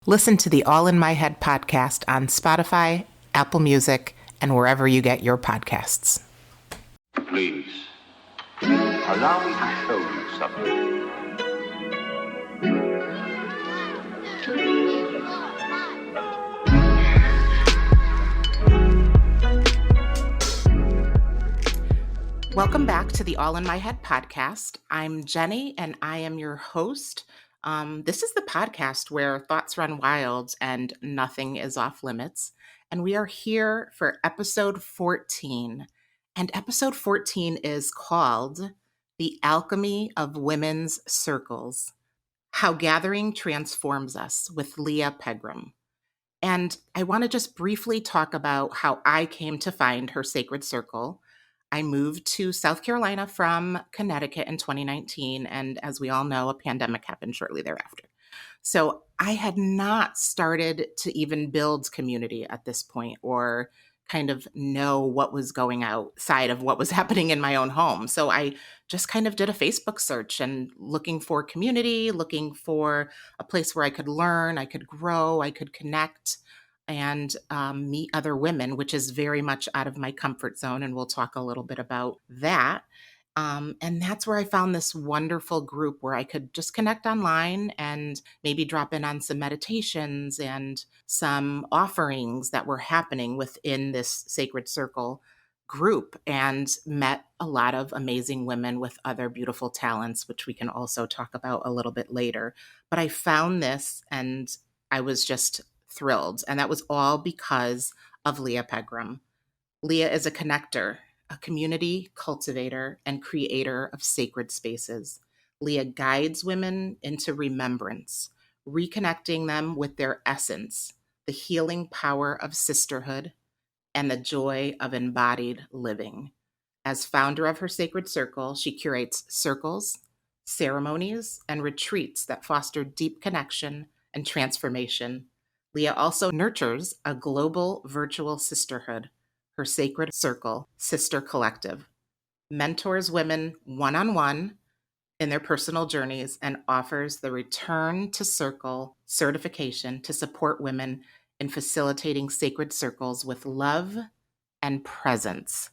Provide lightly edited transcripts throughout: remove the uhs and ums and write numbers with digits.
Listen to the All in My Head podcast on Spotify, Apple Music, and wherever you get your podcasts. Please, allow me to show you something. Welcome back to the All in My Head podcast. I'm Jenny, and I am your host. This is the podcast where thoughts run wild and nothing is off limits. And we are here for episode 14. And episode 14 is called The Alchemy of Women's Circles, How Gathering Transforms Us with Leah Pegram. And I want to just briefly talk about how I came to find her sacred circle. I moved to South Carolina from Connecticut in 2019, and as we all know, a pandemic happened shortly thereafter. So I had not started to even build community at this point or kind of know what was going outside of what was happening in my own home. So I just kind of did a Facebook search and looking for community, looking for a place where I could learn, I could grow, I could connect and meet other women, which is very much out of my comfort zone. And we'll talk a little bit about that. And that's where I found this wonderful group where I could just connect online and maybe drop in on some meditations and some offerings that were happening within this sacred circle group, and met a lot of amazing women with other beautiful talents, which we can also talk about a little bit later. But I found this and I was just thrilled. And that was all because of Leah Pegram. Leah is a connector, a community cultivator, and creator of sacred spaces. Leah guides women into remembrance, reconnecting them with their essence, the healing power of sisterhood, and the joy of embodied living. As founder of her sacred circle, she curates circles, ceremonies, and retreats that foster deep connection and transformation. Leah also nurtures a global virtual sisterhood, her sacred circle, Sister Collective, mentors women one-on-one in their personal journeys, and offers the Return to Circle certification to support women in facilitating sacred circles with love and presence.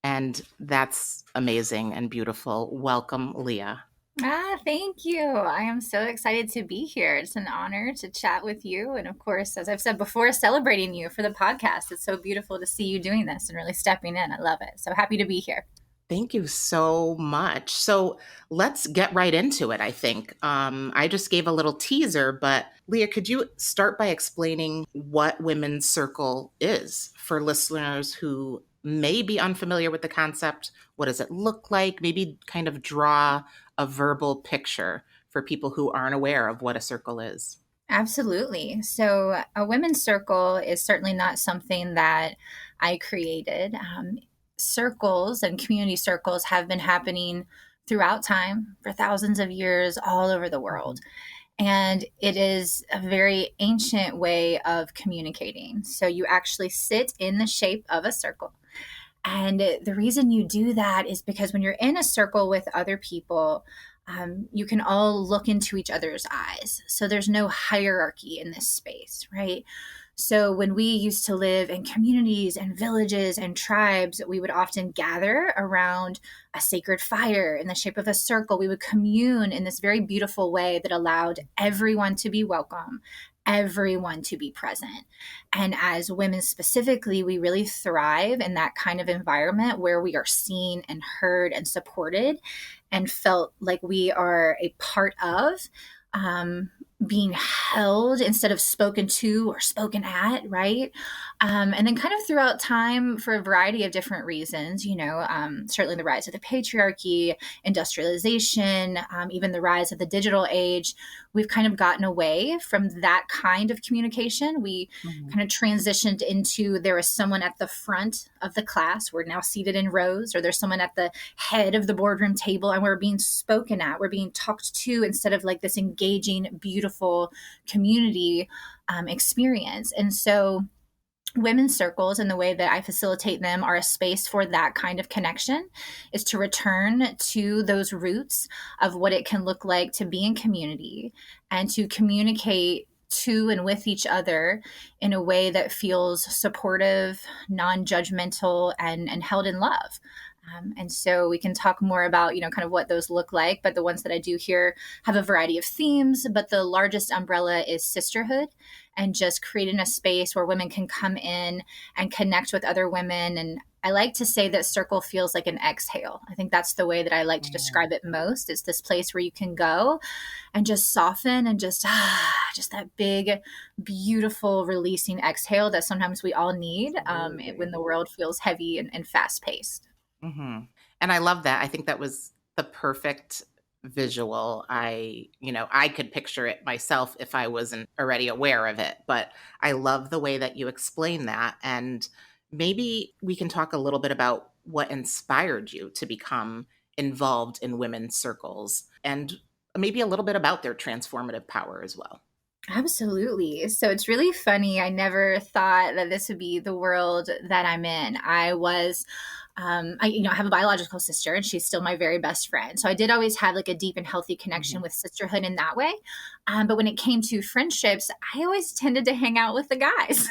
And that's amazing and beautiful. Welcome, Leah. Thank you. I am so excited to be here. It's an honor to chat with you. And of course, as I've said before, celebrating you for the podcast. It's so beautiful to see you doing this and really stepping in. I love it. So happy to be here. Thank you so much. So let's get right into it, I think. I just gave a little teaser, but Leah, could you start by explaining what Women's Circle is for listeners who may be unfamiliar with the concept? What does it look like? Maybe kind of draw a verbal picture for people who aren't aware of what a circle is. Absolutely. So a women's circle is certainly not something that I created. Circles and community circles have been happening throughout time for thousands of years all over the world. And it is a very ancient way of communicating. So you actually sit in the shape of a circle. And the reason you do that is because when you're in a circle with other people, you can all look into each other's eyes. So there's no hierarchy in this space, right? So when we used to live in communities and villages and tribes, we would often gather around a sacred fire in the shape of a circle. We would commune in this very beautiful way that allowed everyone to be welcome, everyone to be present. And as women specifically, we really thrive in that kind of environment where we are seen and heard and supported and felt like we are a part of, being held instead of spoken to or spoken at, right? And then kind of throughout time, for a variety of different reasons, certainly the rise of the patriarchy, industrialization, even the rise of the digital age, we've kind of gotten away from that kind of communication. We kind of transitioned into, there is someone at the front of the class, we're now seated in rows, or there's someone at the head of the boardroom table and we're being spoken at, we're being talked to, instead of like this engaging, beautiful community experience. And so women's circles, and the way that I facilitate them, are a space for that kind of connection, is to return to those roots of what it can look like to be in community and to communicate to and with each other in a way that feels supportive, non-judgmental, and held in love. And so we can talk more about, kind of what those look like. But the ones that I do here have a variety of themes. But the largest umbrella is sisterhood, and just creating a space where women can come in and connect with other women. And I like to say that circle feels like an exhale. I think that's the way that I like to describe it most. It's this place where you can go and just soften and just that big, beautiful releasing exhale that sometimes we all need when the world feels heavy and fast paced. Mm-hmm. And I love that. I think that was the perfect visual. I could picture it myself if I wasn't already aware of it, but I love the way that you explain that. And maybe we can talk a little bit about what inspired you to become involved in women's circles, and maybe a little bit about their transformative power as well. Absolutely. So it's really funny. I never thought that this would be the world that I'm in. I have a biological sister, and she's still my very best friend. So I did always have like a deep and healthy connection with sisterhood in that way. But when it came to friendships, I always tended to hang out with the guys.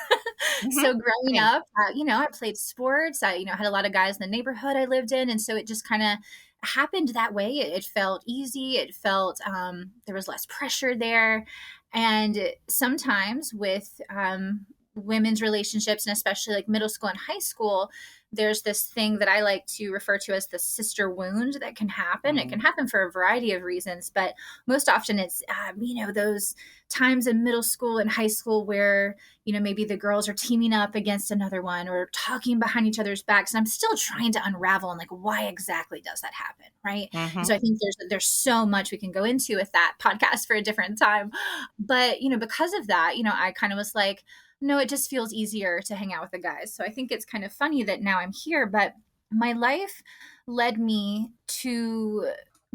So growing up, I played sports. I had a lot of guys in the neighborhood I lived in. And so it just kind of happened that way. It felt easy. It felt there was less pressure there. And sometimes with women's relationships, and especially like middle school and high school, there's this thing that I like to refer to as the sister wound that can happen. Mm-hmm. It can happen for a variety of reasons, but most often it's, those times in middle school and high school where, maybe the girls are teaming up against another one or talking behind each other's backs. And I'm still trying to unravel and like, why exactly does that happen? Right. Mm-hmm. So I think there's so much we can go into with that podcast for a different time. But, because of that, I kind of was like, no, it just feels easier to hang out with the guys. So I think it's kind of funny that now I'm here, but my life led me to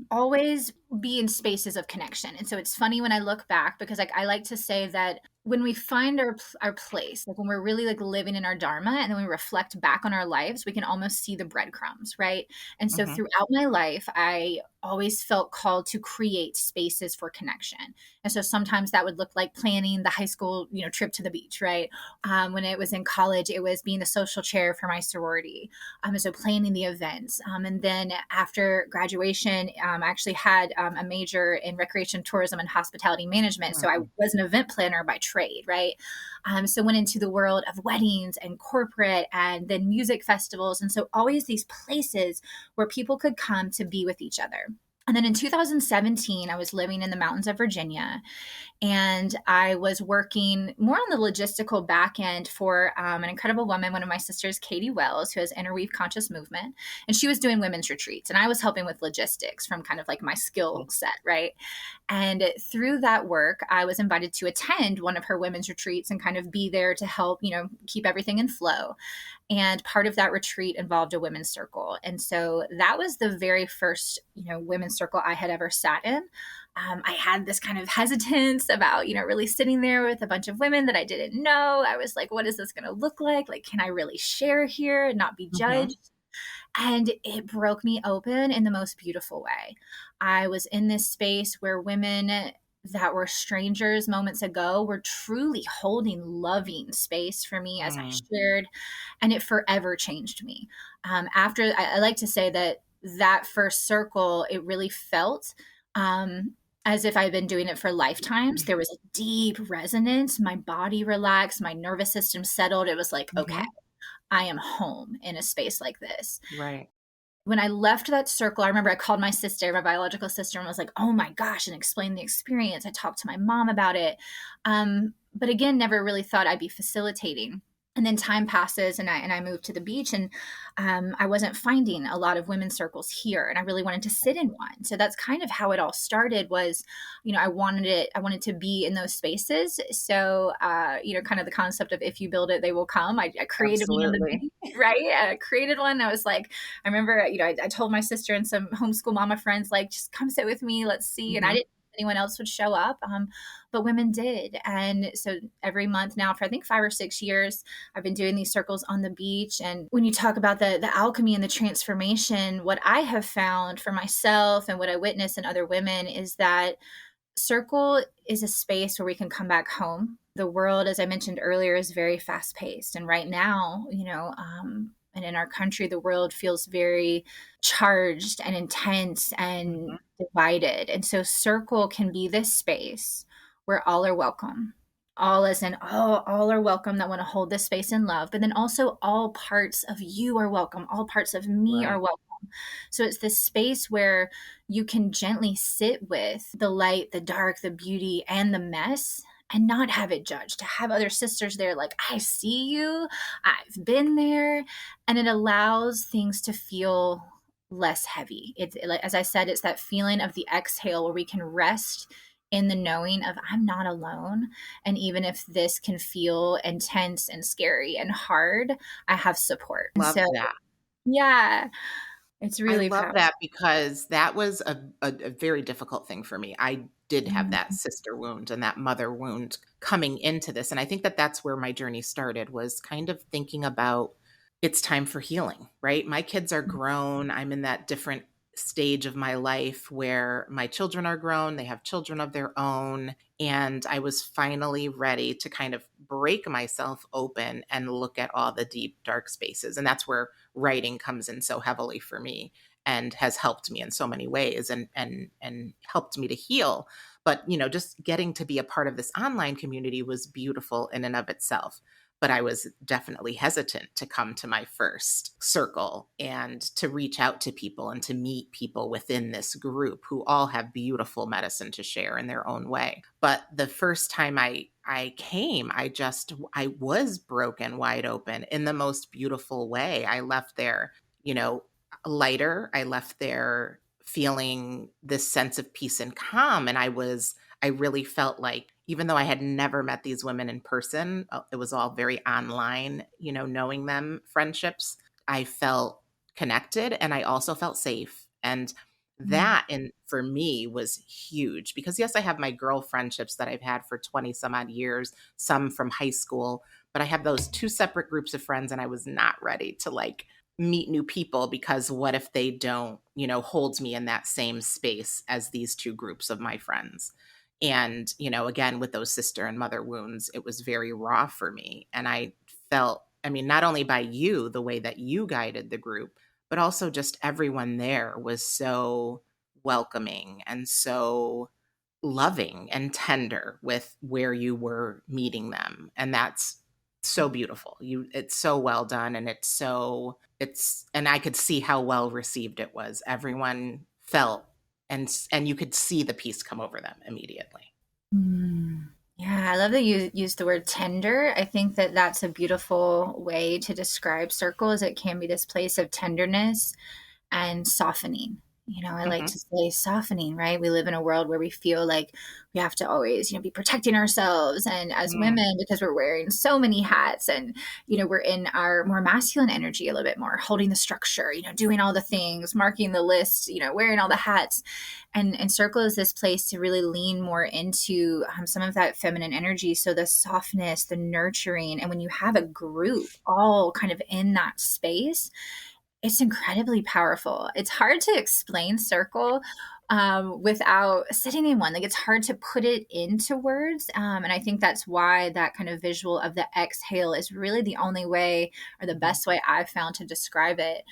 always be in spaces of connection. And so it's funny when I look back, because I like to say that when we find our place, like when we're really like living in our dharma, and then we reflect back on our lives, we can almost see the breadcrumbs, right? And so throughout my life, I always felt called to create spaces for connection. And so sometimes that would look like planning the high school, trip to the beach, right? When it was in college, it was being the social chair for my sorority. And so planning the events. And then after graduation, I actually had a major in recreation, tourism, and hospitality management. So I was an event planner by trade, right? So went into the world of weddings and corporate and then music festivals. And so always these places where people could come to be with each other. And then in 2017, I was living in the mountains of Virginia, and I was working more on the logistical back end for an incredible woman, one of my sisters, Katie Wells, who has Interweave Conscious Movement. And she was doing women's retreats, and I was helping with logistics from kind of like my skill set, right? And through that work, I was invited to attend one of her women's retreats and kind of be there to help, keep everything in flow. And part of that retreat involved a women's circle. And so that was the very first, women's circle I had ever sat in. I had this kind of hesitance about, really sitting there with a bunch of women that I didn't know. I was like, what is this going to look like? Like, can I really share here and not be judged? And it broke me open in the most beautiful way. I was in this space where women that were strangers moments ago were truly holding loving space for me as I shared, and it forever changed me. After, I like to say that first circle, it really felt as if I'd been doing it for lifetimes. There was a deep resonance. My body relaxed. My nervous system settled. It was like, okay, I am home in a space like this. Right. When I left that circle, I remember I called my sister, my biological sister, and was like, oh my gosh, and explained the experience. I talked to my mom about it. But again, never really thought I'd be facilitating. And then time passes, and I moved to the beach, and I wasn't finding a lot of women's circles here, and I really wanted to sit in one. So that's kind of how it all started. Was, I wanted to be in those spaces. So, kind of the concept of if you build it, they will come. I created one in the beach, right? I created one. I was like, I remember, I told my sister and some homeschool mama friends, like, just come sit with me. Let's see. And I didn't know anyone else would show up. But women did. And so every month now for I think 5 or 6 years, I've been doing these circles on the beach. And when you talk about the alchemy and the transformation, what I have found for myself and what I witness in other women is that Circle is a space where we can come back home. The world, as I mentioned earlier, is very fast paced. And right now, and in our country, the world feels very charged and intense and divided. And so, circle can be this space where all are welcome. All as in, all are welcome that want to hold this space in love, but then also all parts of you are welcome. All parts of me are Right. welcome. So it's this space where you can gently sit with the light, the dark, the beauty, and the mess and not have it judged, to have other sisters there like, I see you, I've been there. And it allows things to feel less heavy. It's like, as I said, it's that feeling of the exhale where we can rest in the knowing of I'm not alone. And even if this can feel intense and scary and hard, I have support. And Love so, that. yeah, it's I really love powerful. that because that was a very difficult thing for me. I did have that Mm, sister wound and that mother wound coming into this. And I think that that's where my journey started, was kind of thinking about it's time for healing, right? My kids are grown. I'm in that different stage of my life where my children are grown, they have children of their own. And I was finally ready to kind of break myself open and look at all the deep, dark spaces. And that's where writing comes in so heavily for me and has helped me in so many ways and helped me to heal. But just getting to be a part of this online community was beautiful in and of itself. But I was definitely hesitant to come to my first circle and to reach out to people and to meet people within this group who all have beautiful medicine to share in their own way. But the first time I came, I was broken wide open in the most beautiful way. I left there, you know, lighter. I left there feeling this sense of peace and calm. And I really felt like, even though I had never met these women in person, it was all very online, knowing them, friendships. I felt connected and I also felt safe. And mm, that, and for me, was huge because yes, I have my girl friendships that I've had for 20 some odd years, some from high school, but I have those two separate groups of friends and I was not ready to like meet new people because what if they don't, hold me in that same space as these two groups of my friends? And, again, with those sister and mother wounds, it was very raw for me. And I felt, I mean, not only by you, the way that you guided the group, but also just everyone there was so welcoming and so loving and tender with where you were meeting them. And that's so beautiful. It's so well done and and I could see how well received it was. Everyone felt and you could see the peace come over them immediately. mm. Yeah, I love that you use the word tender. I think that that's a beautiful way to describe circles. It can be this place of tenderness and softening. I like Mhm. to say softening, right? We live in a world where we feel like we have to always, be protecting ourselves. And as Mm, women, because we're wearing so many hats and, we're in our more masculine energy a little bit more, holding the structure, doing all the things, marking the list, wearing all the hats. And circle is this place to really lean more into some of that feminine energy. So the softness, the nurturing. And when you have a group all kind of in that space, it's incredibly powerful. It's hard to explain circle without sitting in one. Like it's hard to put it into words. And I think that's why that kind of visual of the exhale is really the only way or the mhm. best way I've found to describe it.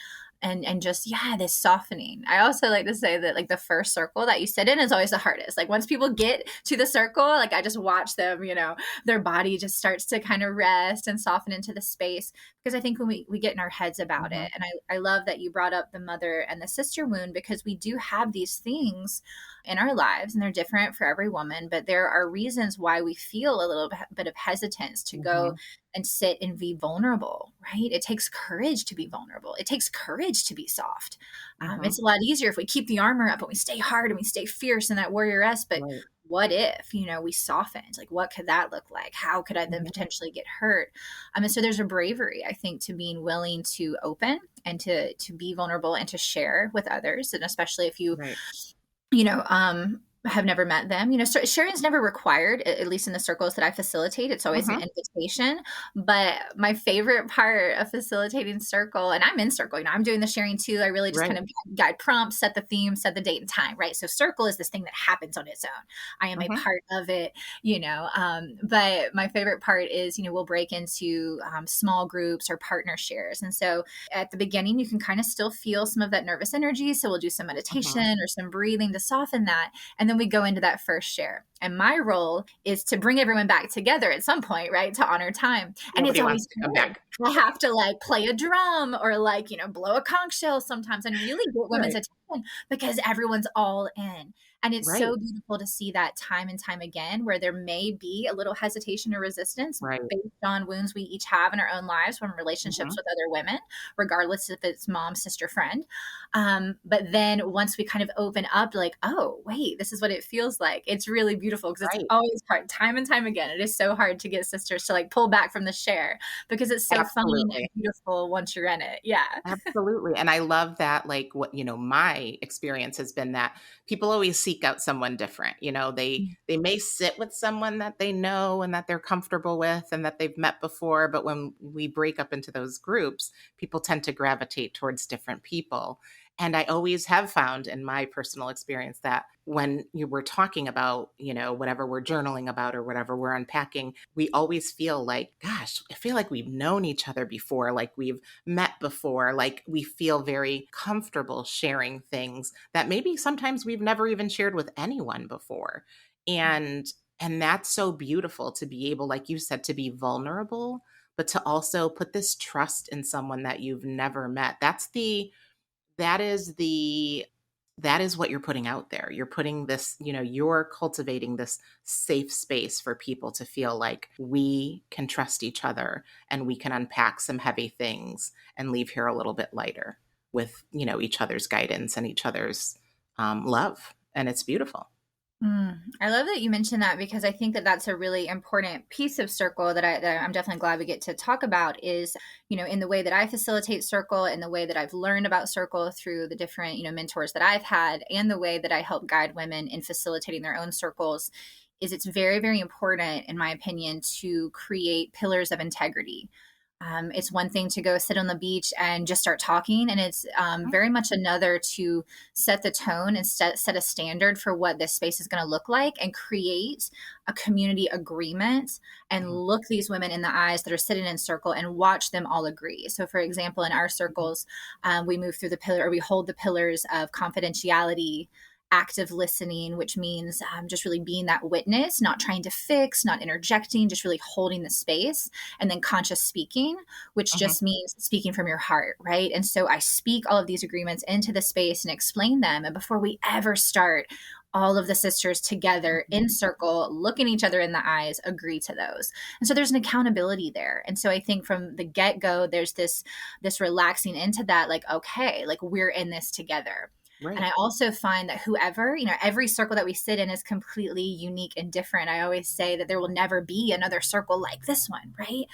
And just this softening. I also like to say that like the first circle that you sit in is always the hardest. Like once people get to the circle, like I just watch them, their body just starts to kind of rest and soften into the space, because I think when we get in our heads about it, Mhm. and I love that you brought up the mother and the sister wound, because we do have these things in our lives and they're different for every woman, but there are reasons why we feel a little bit of hesitance to go Mhm. and sit and be vulnerable, right? It takes courage to be vulnerable. It takes courage to be soft. It's Mhm. a lot easier if we keep the armor up and we stay hard and we stay fierce and that warrioress, but Right. what if, we softened? Like, what could that look like? How could I then Mhm. potentially get hurt? And so there's a bravery, I think, to being willing to open and to be vulnerable and to share with others. And especially if Right. you know, um, have never met them. Sharing's never required, at least in the circles that I facilitate. It's always an Hmm. invitation. But my favorite part of facilitating circle, and I'm in circle, I'm doing the sharing too. I really just Right. kind of guide prompts, set the theme, set the date and time, right? So circle is this thing that happens on its own. I am a Hmm. part of it, but my favorite part is, we'll break into small groups or partner shares. And so at the beginning, you can kind of still feel some of that nervous energy. So we'll do some meditation Hmm. or some breathing to soften that. And then we go into that first share. And my role is to bring everyone back together at some point, right? To honor time. And it's Nobody wants always to come hard. back. I have to like play a drum or like, blow a conch shell sometimes and really get women's Right. attention because everyone's all in. And it's Right. so beautiful to see that time and time again, where there may be a little hesitation or resistance Right. based on wounds we each have in our own lives from relationships Hmm. with other women, regardless if it's mom, sister, friend. But then once we kind of open up, like, oh, wait, this is what it feels like. It's really beautiful because it's Right. always hard, time and time again. It is so hard to get sisters to like pull back from the share because it's so fun and Absolutely. beautiful once you're in it. Yeah. Absolutely. And I love that, like, what, my experience has been that people always seek out someone different. They may sit with someone that they know and that they're comfortable with and that they've met before, but when we break up into those groups, people tend to gravitate towards different people. And I always have found in my personal experience that when you were talking about, whatever we're journaling about or whatever we're unpacking, we always feel like, gosh, I feel like we've known each other before, like we've met before, like we feel very comfortable sharing things that maybe sometimes we've never even shared with anyone before. And that's so beautiful to be able, like you said, to be vulnerable, but to also put this trust in someone that you've never met. That is the that is what you're putting out there. You're putting this, you're cultivating this safe space for people to feel like we can trust each other and we can unpack some heavy things and leave here a little bit lighter with, each other's guidance and each other's love. And it's beautiful. I love that you mentioned that because I think that that's a really important piece of circle that I'm definitely glad we get to talk about is, in the way that I facilitate circle and the way that I've learned about circle through the different, mentors that I've had and the way that I help guide women in facilitating their own circles is it's very, very important, in my opinion, to create pillars of integrity. It's one thing to go sit on the beach and just start talking, and it's very much another to set the tone and set a standard for what this space is going to look like and create a community agreement and Mhm. look these women in the eyes that are sitting in circle and watch them all agree. So, for example, in our circles, we move through the pillar or we hold the pillars of confidentiality, active listening, which means just really being that witness, not trying to fix, not interjecting, just really holding the space. And then conscious speaking, which Mhm. just means speaking from your heart, right? And so I speak all of these agreements into the space and explain them. And before we ever start, all of the sisters together Mhm. in circle, looking each other in the eyes, agree to those. And so there's an accountability there. And so I think from the get-go, there's this relaxing into that, like, okay, like we're in this together. And Right. I also find that whoever, every circle that we sit in is completely unique and different. I always say that there will never be another circle like this one, right?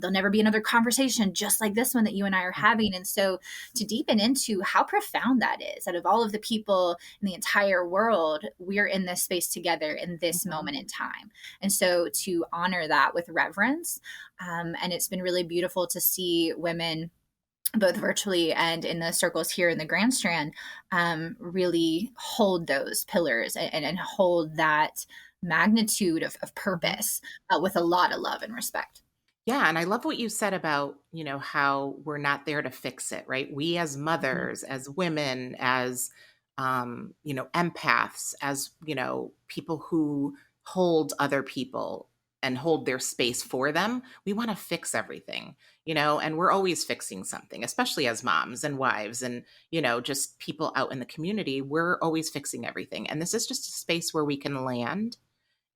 There'll never be another conversation just like this one that you and I are having. And so to deepen into how profound that is, out of all of the people in the entire world, we're in this space together in this Mhm. moment in time. And so to honor that with reverence. And it's been really beautiful to see women both virtually and in the circles here in the Grand Strand, really hold those pillars and hold that magnitude of Mhm. purpose with a lot of love and respect. Yeah, and I love what you said about, how we're not there to fix it, right? We as mothers, as women, as empaths, as, people who hold other people and hold their space for them, we want to fix everything, and we're always fixing something, especially as moms and wives and, just people out in the community, we're always fixing everything. And this is just a space where we can land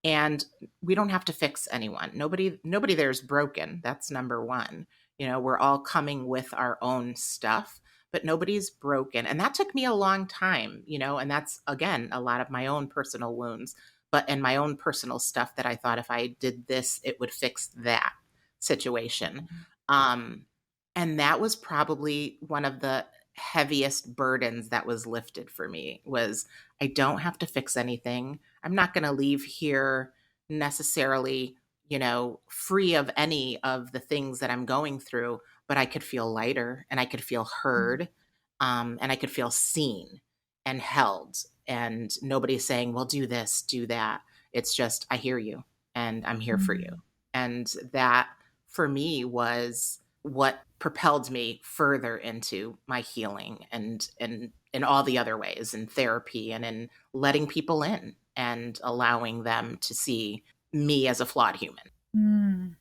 and we don't have to fix anyone. Nobody there is broken. That's number one. We're all coming with our own stuff, but nobody's broken. And that took me a long time, and that's again a lot of my own personal wounds, but and my own personal stuff that I thought if I did this it would fix that situation. Um and that was probably one of the heaviest burdens that was lifted for me was I don't have to fix anything. I'm not going to leave here necessarily, free of any of the things that I'm going through, but I could feel lighter and I could feel heard, and I could feel seen and held. And nobody's saying, well, do this, do that. It's just, I hear you and I'm here for you. Mm. And that for me was what propelled me further into my healing and in all the other ways, in therapy and in letting people in and allowing them to see me as a flawed human. Mm.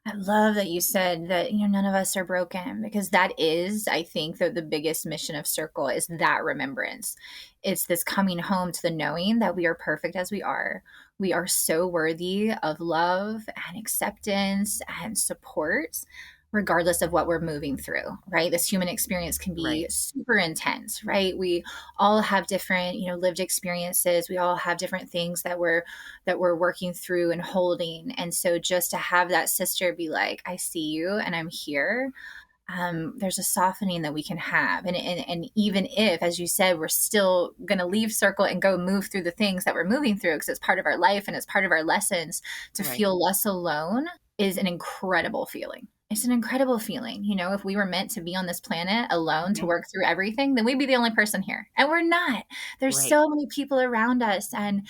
I love that you said that, none of us are broken, because that is, I think, the biggest mission of Circle is that remembrance. It's this coming home to the knowing that we are perfect as we are. We are so worthy of love and acceptance and support, regardless of what we're moving through, right? This human experience can be Right. super intense, right? We all have different, lived experiences. We all have different things that we're working through and holding. And so just to have that sister be like, I see you and I'm here. There's a softening that we can have. And even if, as you said, we're still going to leave Circle and go move through the things that we're moving through, because it's part of our life and it's part of our lessons, to Right. feel less alone is an incredible feeling. It's an incredible feeling. If we were meant to be on this planet alone to Mhm. work through everything, then we'd be the only person here. And we're not. There's Right. so many people around us. And,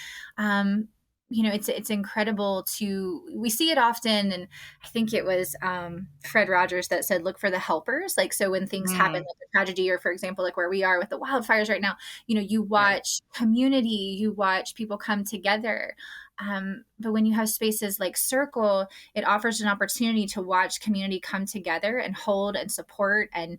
it's incredible we see it often. And I think it was Fred Rogers that said, look for the helpers. Like, so when things happen, Mm. like a tragedy, or for example, like where we are with the wildfires right now, you Right. watch community, you watch people come together. But when you have spaces like Circle, it offers an opportunity to watch community come together and hold and support and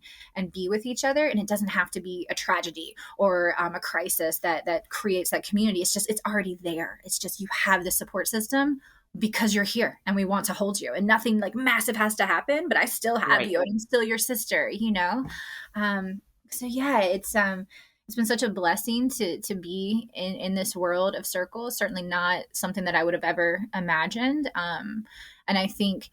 be with each other. And it doesn't have to be a tragedy or a crisis that creates that community. It's already there. It's just you have the support system because you're here and we want to hold you, and nothing like massive has to happen, but I still have Right. you and I'm still your sister. So yeah, it's been such a blessing to be in this world of Circles. Certainly not something that I would have ever imagined. And I think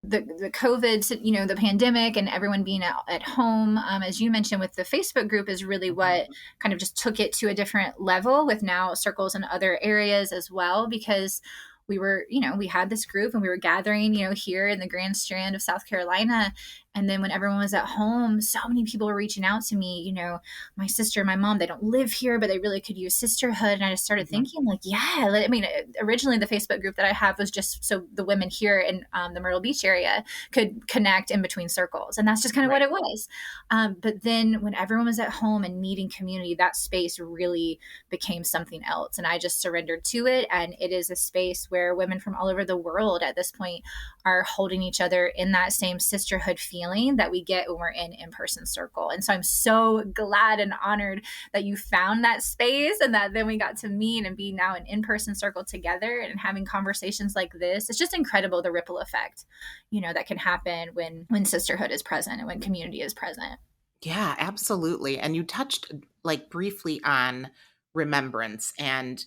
the COVID, the pandemic and everyone being at home, as you mentioned with the Facebook group, is really Mhm. what kind of just took it to a different level, with now Circles in other areas as well, because we had this group and we were gathering, here in the Grand Strand of South Carolina. And then when everyone was at home, so many people were reaching out to me, my sister, my mom, they don't live here, but they really could use sisterhood. And I just started Mhm. thinking, like, yeah, I mean, originally the Facebook group that I have was just so the women here in the Myrtle Beach area could connect in between Circles. And that's just kind of what Right. it was. But then when everyone was at home and needing community, that space really became something else. And I just surrendered to it. And it is a space where women from all over the world at this point are holding each other in that same sisterhood feeling that we get when we're in-person Circle. And so I'm so glad and honored that you found that space, and that then we got to meet and be now an in-person Circle together and having conversations like this. It's just incredible, the ripple effect, that can happen when sisterhood is present and when community is present. Yeah, absolutely. And you touched like briefly on remembrance, and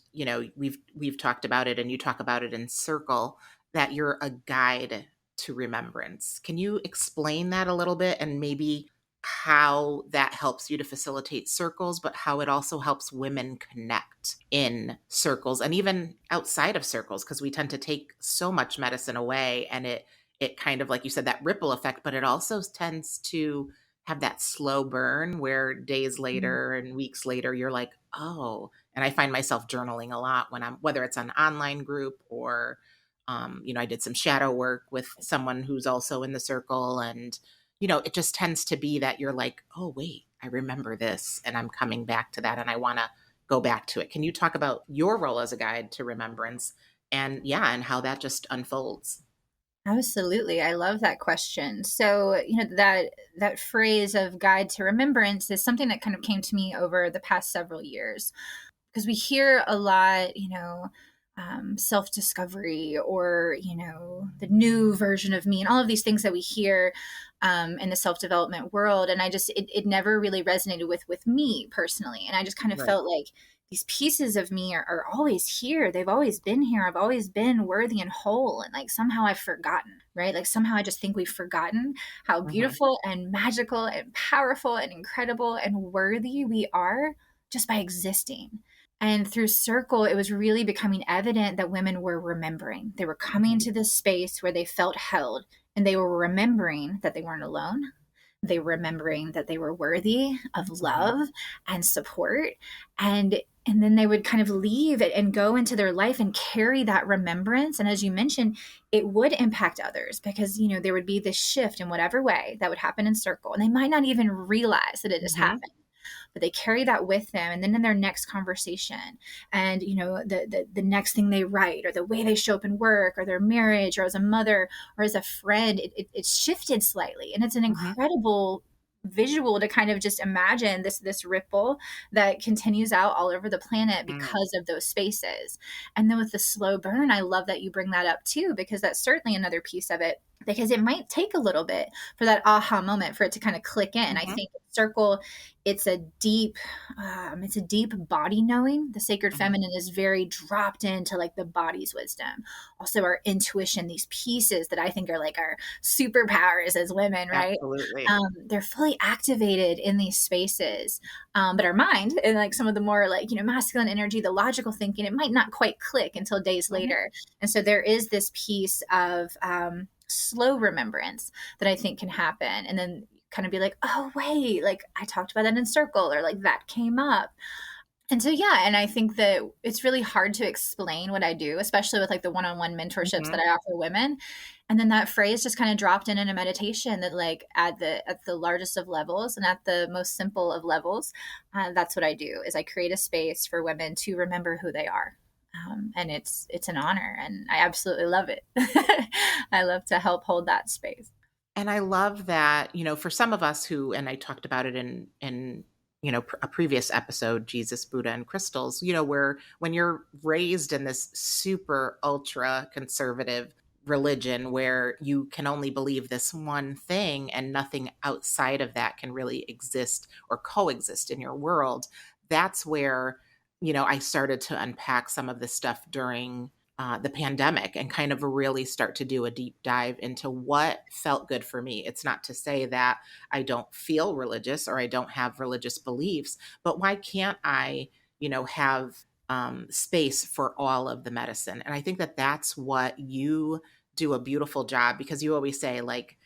we've talked about it and you talk about it in Circle, that you're a guide to remembrance. Can you explain that a little bit, and maybe how that helps you to facilitate Circles, but how it also helps women connect in Circles and even outside of Circles, because we tend to take so much medicine away, and it kind of, like you said, that ripple effect, but it also tends to have that slow burn where days later and weeks later you're like, oh. And I find myself journaling a lot when I'm, whether it's an online group or I did some shadow work with someone who's also in the Circle, and it just tends to be that you're like, oh wait, I remember this and I'm coming back to that and I want to go back to it. Can you talk about your role as a guide to remembrance, and yeah, and how that just unfolds? Absolutely. I love that question. So, that phrase of guide to remembrance is something that kind of came to me over the past several years, because we hear a lot, self discovery, or, the new version of me, and all of these things that we hear in the self development world. And it never really resonated with me personally. And I just kind of Right. felt like these pieces of me are always here. They've always been here. I've always been worthy and whole. And like somehow I've forgotten, right? Like somehow I just think we've forgotten how Mhm. beautiful and magical and powerful and incredible and worthy we are just by existing. And through Circle, it was really becoming evident that women were remembering. They were coming Mhm. to this space where they felt held, and they were remembering that they weren't alone. They were remembering that they were worthy of Mhm. love and support. And then they would kind of leave it and go into their life and carry that remembrance. And as you mentioned, it would impact others because, there would be this shift in whatever way that would happen in Circle. And they might not even realize that it has Mhm. happened, but they carry that with them. And then in their next conversation and, the next thing they write or the way they show up in work or their marriage or as a mother or as a friend, it's shifted slightly. And it's an Mhm. incredible visual to kind of just imagine this ripple that continues out all over the planet Mm. because of those spaces. And then with the slow burn, I love that you bring that up too, because that's certainly another piece of it, because it might take a little bit for that aha moment for it to kind of click in. I Mhm. think Circle, it's a deep body knowing. The sacred Mhm. feminine is very dropped into like the body's wisdom, also our intuition, these pieces that I think are like our superpowers as women, right? Absolutely. They're fully activated in these spaces, but our mind and like some of the more like masculine energy, the logical thinking, it might not quite click until days Mhm. later. And so there is this piece of slow remembrance that I think can happen, and then kind of be like, oh wait, like I talked about that in Circle, or like that came up. And so yeah, and I think that it's really hard to explain what I do, especially with like the one-on-one mentorships that Mhm. I offer women. And then that phrase just kind of dropped in a meditation that like at the largest of levels and at the most simple of levels, that's what I do is I create a space for women to remember who they are. And it's an honor, and I absolutely love it. I love to help hold that space. And I love that, for some of us who, and I talked about it in a previous episode, Jesus, Buddha, and crystals, where when you're raised in this super ultra conservative religion where you can only believe this one thing and nothing outside of that can really exist or coexist in your world, that's where, I started to unpack some of this stuff during the pandemic and kind of really start to do a deep dive into what felt good for me. It's not to say that I don't feel religious or I don't have religious beliefs, but why can't I, have space for all of the medicine? And I think that that's what you do a beautiful job because you always say, like,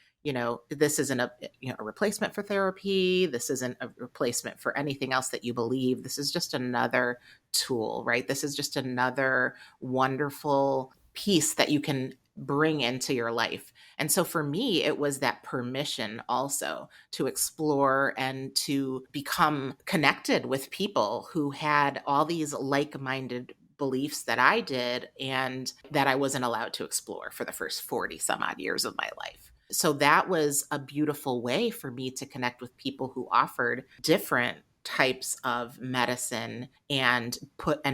this isn't a replacement for therapy. This isn't a replacement for anything else that you believe. This is just another tool, right? This is just another wonderful piece that you can bring into your life. And so for me, it was that permission also to explore and to become connected with people who had all these like minded beliefs that I did and that I wasn't allowed to explore for the first 40 some odd years of my life. So that was a beautiful way for me to connect with people who offered different types of medicine and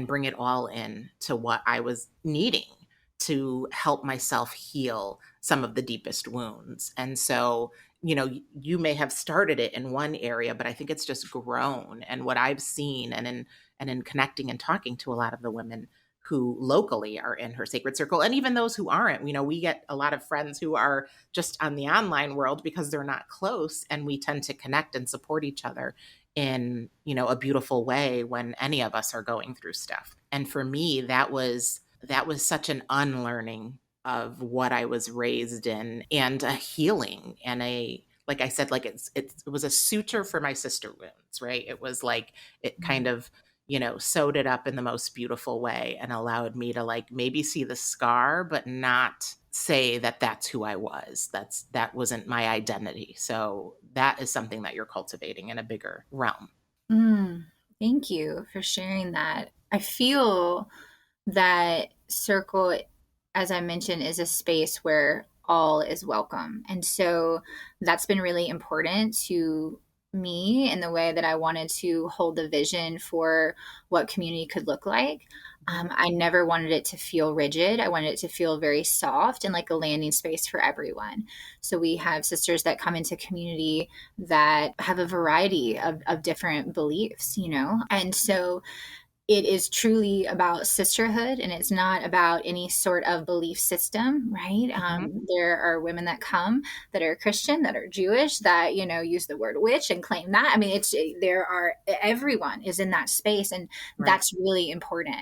bring it all in to what I was needing to help myself heal some of the deepest wounds. And so, you may have started it in one area, but I think it's just grown. And what I've seen and in connecting and talking to a lot of the women who locally are in her sacred circle, and even those who aren't, we get a lot of friends who are just on the online world because they're not close, and we tend to connect and support each other in a beautiful way when any of us are going through stuff. And for me, that was such an unlearning of what I was raised in, and a healing, and a, like I said, like it was a suture for my sister wounds, right? It was like it kind of sewed it up in the most beautiful way and allowed me to like maybe see the scar, but not say that that's who I was. That wasn't my identity. So that is something that you're cultivating in a bigger realm. Mm, thank you for sharing that. I feel that Circle, as I mentioned, is a space where all is welcome. And so that's been really important to me in the way that I wanted to hold the vision for what community could look like. Mhm. I never wanted it to feel rigid. I wanted it to feel very soft and like a landing space for everyone. So we have sisters that come into community that have a variety of different beliefs, and so it is truly about sisterhood, and it's not about any sort of belief system, right? Mhm. There are women that come that are Christian, that are Jewish, that, use the word witch and claim that. I mean, everyone is in that space, and Right. that's really important.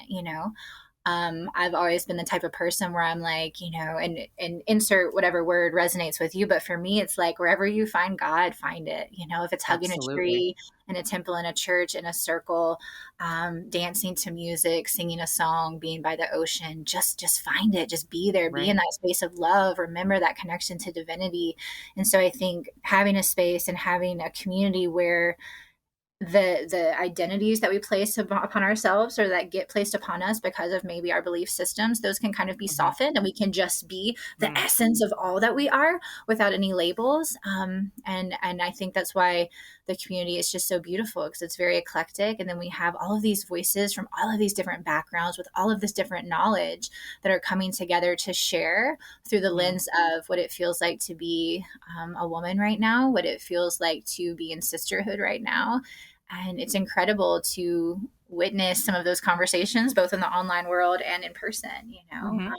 I've always been the type of person where I'm like, and insert whatever word resonates with you. But for me, it's like wherever you find God, find it. If it's hugging a Absolutely. tree in a temple, in a church, in a circle, dancing to music, singing a song, being by the ocean, just find it. Just be there. Be in Right. that space of love. Remember that connection to divinity. And so I think having a space and having a community where the identities that we place upon ourselves or that get placed upon us because of maybe our belief systems, those can kind of be Mhm. softened, and we can just be the Mm. essence of all that we are without any labels. And I think that's why the community is just so beautiful, because it's very eclectic, and then we have all of these voices from all of these different backgrounds with all of this different knowledge that are coming together to share through the Mm. lens of what it feels like to be a woman right now, what it feels like to be in sisterhood right now. And it's incredible to witness some of those conversations, both in the online world and in person. Mhm.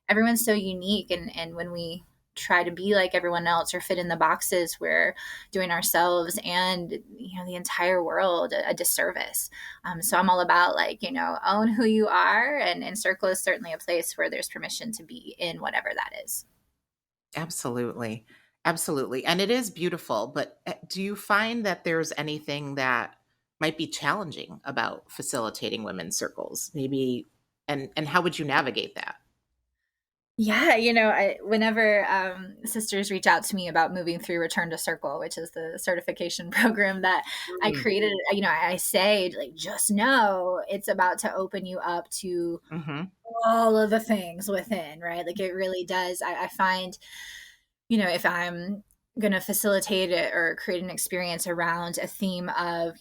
Everyone's so unique. And when we try to be like everyone else or fit in the boxes, we're doing ourselves and, the entire world a disservice. So I'm all about, like, own who you are. And Circle is certainly a place where there's permission to be in whatever that is. Absolutely. Absolutely. And it is beautiful, but do you find that there's anything that might be challenging about facilitating women's circles? Maybe, and how would you navigate that? Yeah, whenever sisters reach out to me about moving through Return to Circle, which is the certification program that I Mm. created, I say, like, just know it's about to open you up to Mhm. all of the things within, right? Like, it really does. I find, if I'm going to facilitate it or create an experience around a theme of,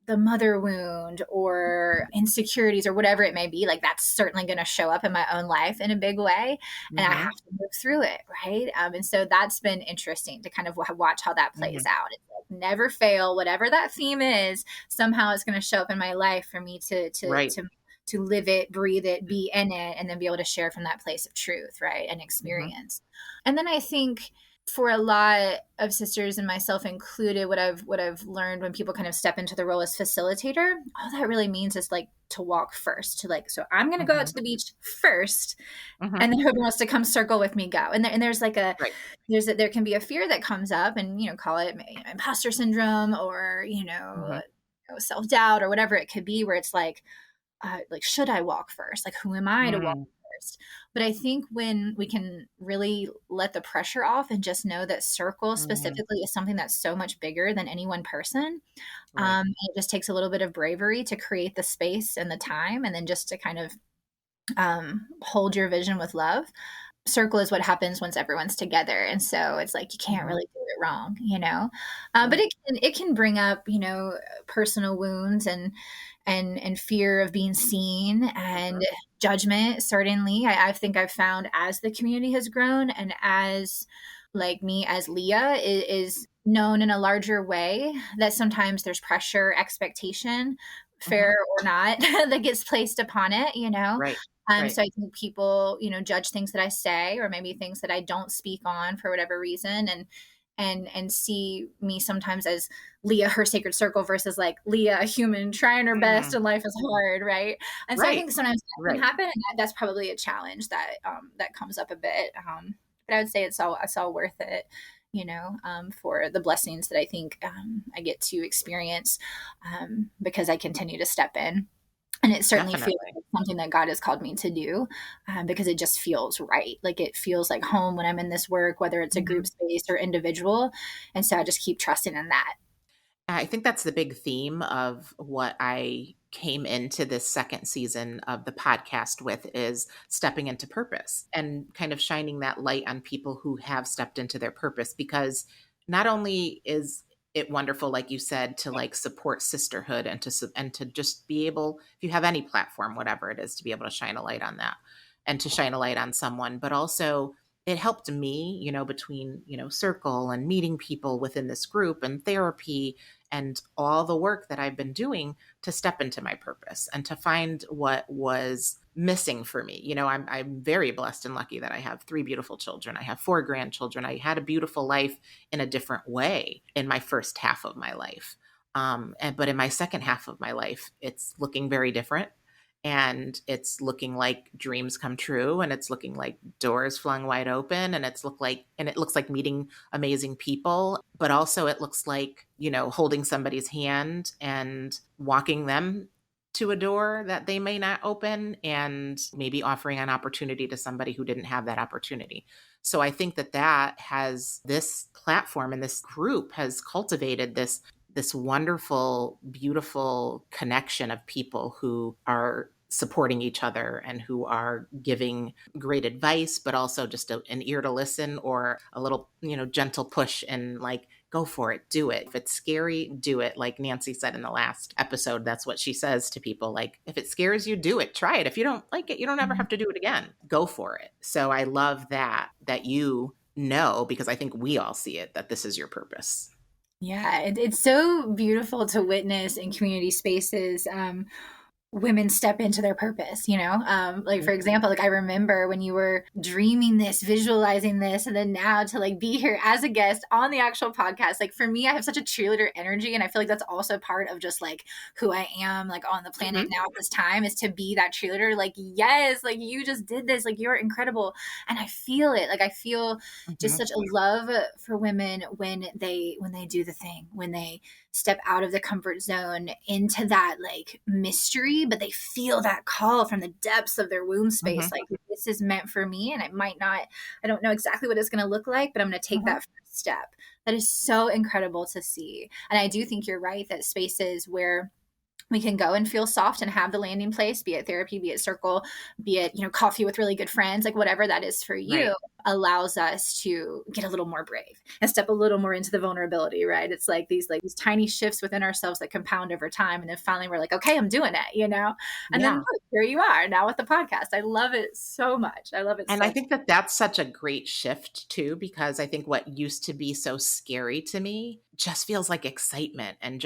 the mother wound or insecurities or whatever it may be, like, that's certainly going to show up in my own life in a big way. And I Mhm. have to move through it. Right. And so that's been interesting to kind of watch how that plays Mhm. out. It's like, never fail, whatever that theme is, somehow it's going to show up in my life for me Right. to live it, breathe it, be in it, and then be able to share from that place of truth, right, and Mhm. experience. And then I think for a lot of sisters, and myself included, what I've learned when people kind of step into the role as facilitator, all that really means is, like, to walk first, to, like, so I'm going to go out Mhm. to the beach first, and Mhm. then whoever wants to come circle with me, go. And there's like Right. there can be a fear that comes up, and, call it imposter syndrome, or, Mhm. self doubt, or whatever it could be, where it's like, should I walk first? Like, who am I to walk Mm. first? But I think when we can really let the pressure off and just know that Circle Mhm. specifically is something that's so much bigger than any one person, Right. it just takes a little bit of bravery to create the space and the time, and then just to kind of hold your vision with love. Circle is what happens once everyone's together, and so it's like you can't Mhm. really do it wrong. But Right. it can bring up, personal wounds and fear of being seen and Mhm. judgment. Certainly, I think I've found, as the community has grown, and as, like, me as Leah is known in a larger way, that sometimes there's pressure, expectation, Mhm. fair or not, that gets placed upon it. Right. So Right. I think people, judge things that I say, or maybe things that I don't speak on for whatever reason, and see me sometimes as Leah, her sacred circle, versus, like, Leah, a human trying her best, Mhm. and life is hard, right? And so I Right. think sometimes that can Right. happen, and that's probably a challenge that comes up a bit. But I would say it's all worth it, for the blessings that I think I get to experience, because I continue to step in. And it certainly feels Definitely. like something that God has called me to do, because it just feels right. Like, it feels like home when I'm in this work, whether it's a group Mhm. space or individual. And so I just keep trusting in that. I think that's the big theme of what I came into this second season of the podcast with, is stepping into purpose and kind of shining that light on people who have stepped into their purpose, because not only is it wonderful, like you said, to, like, support sisterhood and and to just be able, if you have any platform, whatever it is, to be able to shine a light on that and to shine a light on someone, but also it helped me, between, circle and meeting people within this group and therapy and all the work that I've been doing to step into my purpose and to find what was missing for me. I'm very blessed and lucky that I have 3 beautiful children. I have 4 grandchildren. I had a beautiful life in a different way in my first half of my life. But in my second half of my life, it's looking very different. And it's looking like dreams come true, and it's looking like doors flung wide open, and it looks like meeting amazing people, but also it looks like, holding somebody's hand and walking them to a door that they may not open, and maybe offering an opportunity to somebody who didn't have that opportunity. So I think that has this platform and this group has cultivated this wonderful, beautiful connection of people who are supporting each other and who are giving great advice, but also just an ear to listen or a little, gentle push and like, go for it, do it. If it's scary, do it. Like Nancy said in the last episode, that's what she says to people. Like, if it scares you, do it, try it. If you don't like it, you don't ever have to do it again. Go for it. So I love that because I think we all see it, that this is your purpose. Yeah, it's so beautiful to witness in community spaces. Women step into their purpose, like for example, like I remember when you were dreaming this, visualizing this, and then now to like be here as a guest on the actual podcast. Like for me, I have such a cheerleader energy, and I feel like that's also part of just like who I am, like on the planet now at this time, is to be that cheerleader. Like, yes, like you just did this, like you're incredible. And I feel it. Like I feel just such a love for women when they do the thing, when they step out of the comfort zone into that like mystery, but they feel that call from the depths of their womb space. Like, this is meant for me, and I don't know exactly what it's going to look like, but I'm going to take that first step. That is so incredible to see. And I do think you're right that spaces where we can go and feel soft and have the landing place, be it therapy, be it circle, be it, coffee with really good friends, like whatever that is for you, right, allows us to get a little more brave and step a little more into the vulnerability, right? It's like these tiny shifts within ourselves that compound over time. And then finally we're like, okay, I'm doing it, and then look, here you are now with the podcast. I love it so much. I love it. And I think that's such a great shift too, because I think what used to be so scary to me just feels like excitement and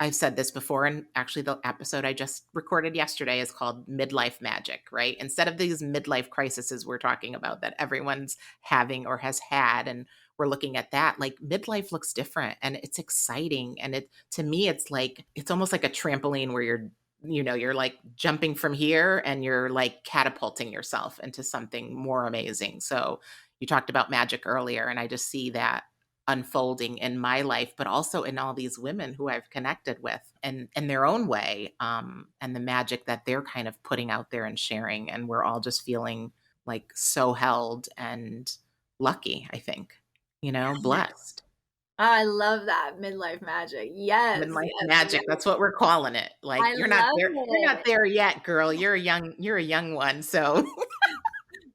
I've said this before, and actually the episode I just recorded yesterday is called Midlife Magic, right? Instead of these midlife crises we're talking about that everyone's having or has had, and we're looking at that, like midlife looks different and it's exciting. And to me, it's almost like a trampoline where you're like jumping from here and you're like catapulting yourself into something more amazing. So you talked about magic earlier, and I just see that unfolding in my life, but also in all these women who I've connected with and in their own way, and the magic that they're kind of putting out there and sharing. And we're all just feeling like so held and lucky, I think, blessed. Oh, I love that midlife magic. Yes. Midlife magic. Yes. That's what we're calling it. Like, you're not there. You're not there yet, girl. You're a young one. So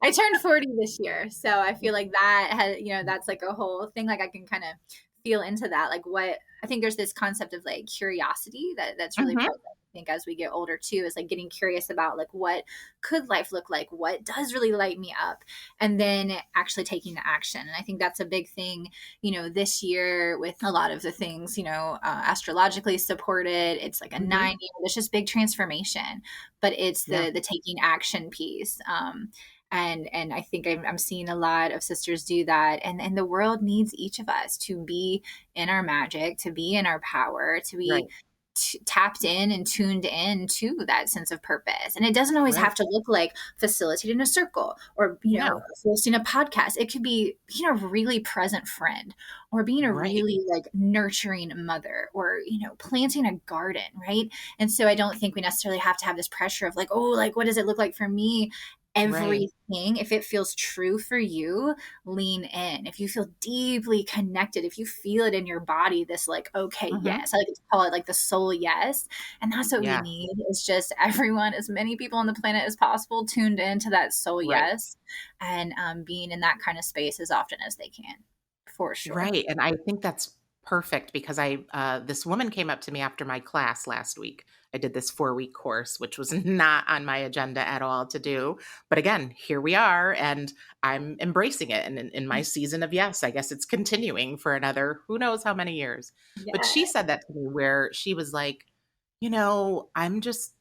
I turned 40 this year. So I feel like that has, that's like a whole thing. Like I can kind of feel into that. Like what, I think there's this concept of like curiosity that's really important. I think as we get older too, is like getting curious about like, what could life look like? What does really light me up? And then actually taking the action. And I think that's a big thing, this year with a lot of the things, astrologically supported. It's like a 9 year, there's just big transformation, but it's the taking action piece. And I think I'm seeing a lot of sisters do that. And the world needs each of us to be in our magic, to be in our power, to be tapped in and tuned in to that sense of purpose. And it doesn't always have to look like facilitating a circle or, hosting a podcast. It could be being a really present friend or being a really like nurturing mother or, planting a garden. Right. And so I don't think we necessarily have to have this pressure of like, oh, like, what does it look like for me? Everything, if it feels true for you, lean in. If you feel deeply connected, if you feel it in your body, this like, okay, yes, I like to call it like the soul yes. And that's what we need, is just everyone, as many people on the planet as possible, tuned into that soul yes, and being in that kind of space as often as they can, for sure. Right. And I think that's perfect because this woman came up to me after my class last week. I did this 4-week course, which was not on my agenda at all to do. But again, here we are, and I'm embracing it. And in my season of yes, I guess it's continuing for another who knows how many years. But Yeah. she said that to me where she was like, I'm just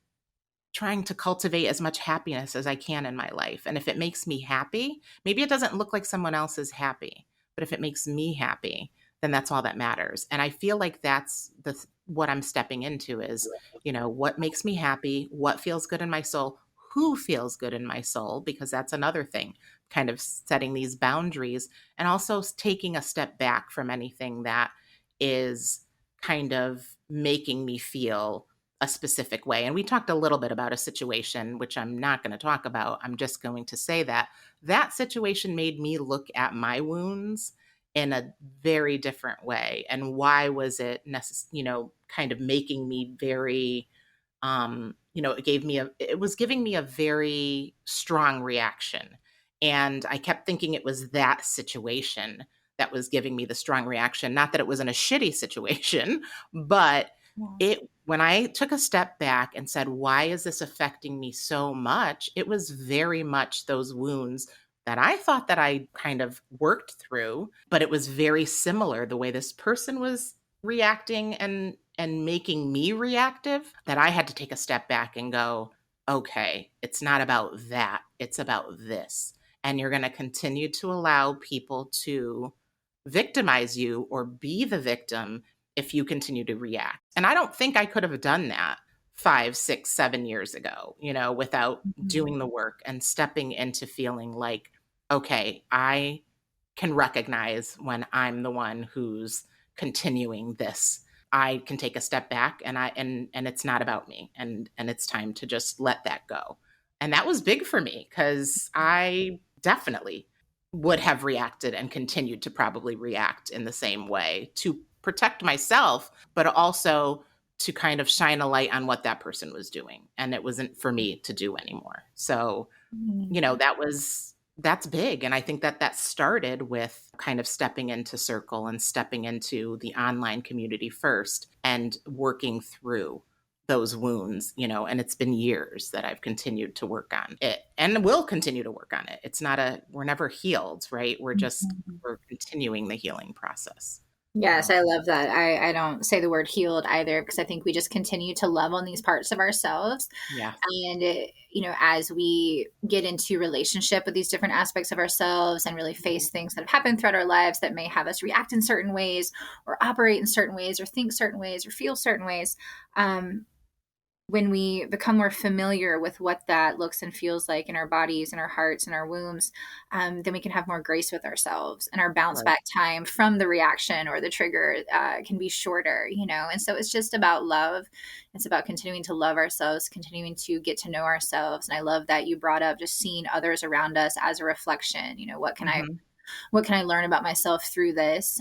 trying to cultivate as much happiness as I can in my life. And if it makes me happy, maybe it doesn't look like someone else is happy, but if it makes me happy, then that's all that matters. And I feel like that's what I'm stepping into is, what makes me happy, what feels good in my soul, who feels good in my soul, because that's another thing, kind of setting these boundaries and also taking a step back from anything that is kind of making me feel a specific way. And we talked a little bit about a situation, which I'm not going to talk about. I'm just going to say that that situation made me look at my wounds in a very different way. And why was it kind of making me very, it was giving me a very strong reaction. And I kept thinking it was that situation that was giving me the strong reaction. Not that it was in a shitty situation, but when I took a step back and said, why is this affecting me so much? It was very much those wounds that I thought that I kind of worked through, but it was very similar the way this person was reacting and making me reactive, that I had to take a step back and go, okay, it's not about that. It's about this. And you're going to continue to allow people to victimize you or be the victim if you continue to react. And I don't think I could have done that 5, 6, 7 years ago, without doing the work and stepping into feeling like, okay, I can recognize when I'm the one who's continuing this. I can take a step back and it's not about me, and it's time to just let that go. And that was big for me because I definitely would have reacted and continued to probably react in the same way to protect myself, but also to kind of shine a light on what that person was doing. And it wasn't for me to do anymore. So, that's big. And I think that started with kind of stepping into Circle and stepping into the online community first and working through those wounds, and it's been years that I've continued to work on it and will continue to work on it. It's not we're never healed, right? We're continuing the healing process. Yes, I love that. I don't say the word healed either because I think we just continue to love on these parts of ourselves. Yeah. And, as we get into relationship with these different aspects of ourselves and really face things that have happened throughout our lives that may have us react in certain ways or operate in certain ways or think certain ways or feel certain ways, when we become more familiar with what that looks and feels like in our bodies and our hearts and our wombs, then we can have more grace with ourselves, and our bounce back time from the reaction or the trigger can be shorter, And so it's just about love. It's about continuing to love ourselves, continuing to get to know ourselves. And I love that you brought up just seeing others around us as a reflection. What can I learn about myself through this?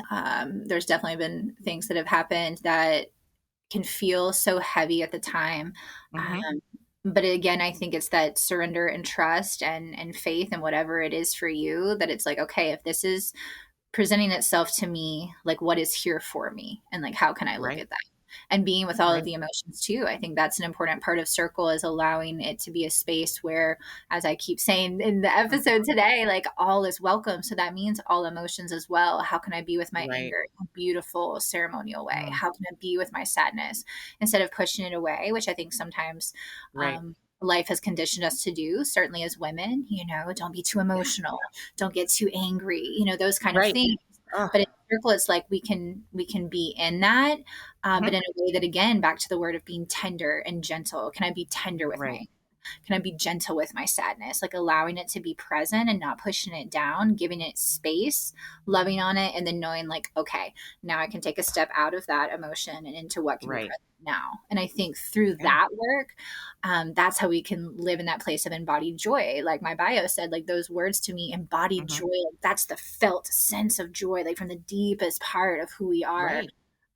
There's definitely been things that have happened that can feel so heavy at the time. But again, I think it's that surrender and trust and faith and whatever it is for you, that it's like, okay, if this is presenting itself to me, like what is here for me? And like, how can I look at that? And being with all of the emotions too. I think that's an important part of Circle, is allowing it to be a space where, as I keep saying in the episode today, like all is welcome. So that means all emotions as well. How can I be with my anger in a beautiful ceremonial way? How can I be with my sadness instead of pushing it away, which I think sometimes life has conditioned us to do, certainly as women, don't be too emotional, don't get too angry, those kind of things. But in Circle, it's like we can be in that, but in a way that, again, back to the word of being tender and gentle. Can I be tender with my? Can I be gentle with my sadness? Like allowing it to be present and not pushing it down, giving it space, loving on it, and then knowing like, okay, now I can take a step out of that emotion and into what can be present now. And I think through that work, that's how we can live in that place of embodied joy. Like my bio said, like those words to me, embodied joy, like that's the felt sense of joy, like from the deepest part of who we are.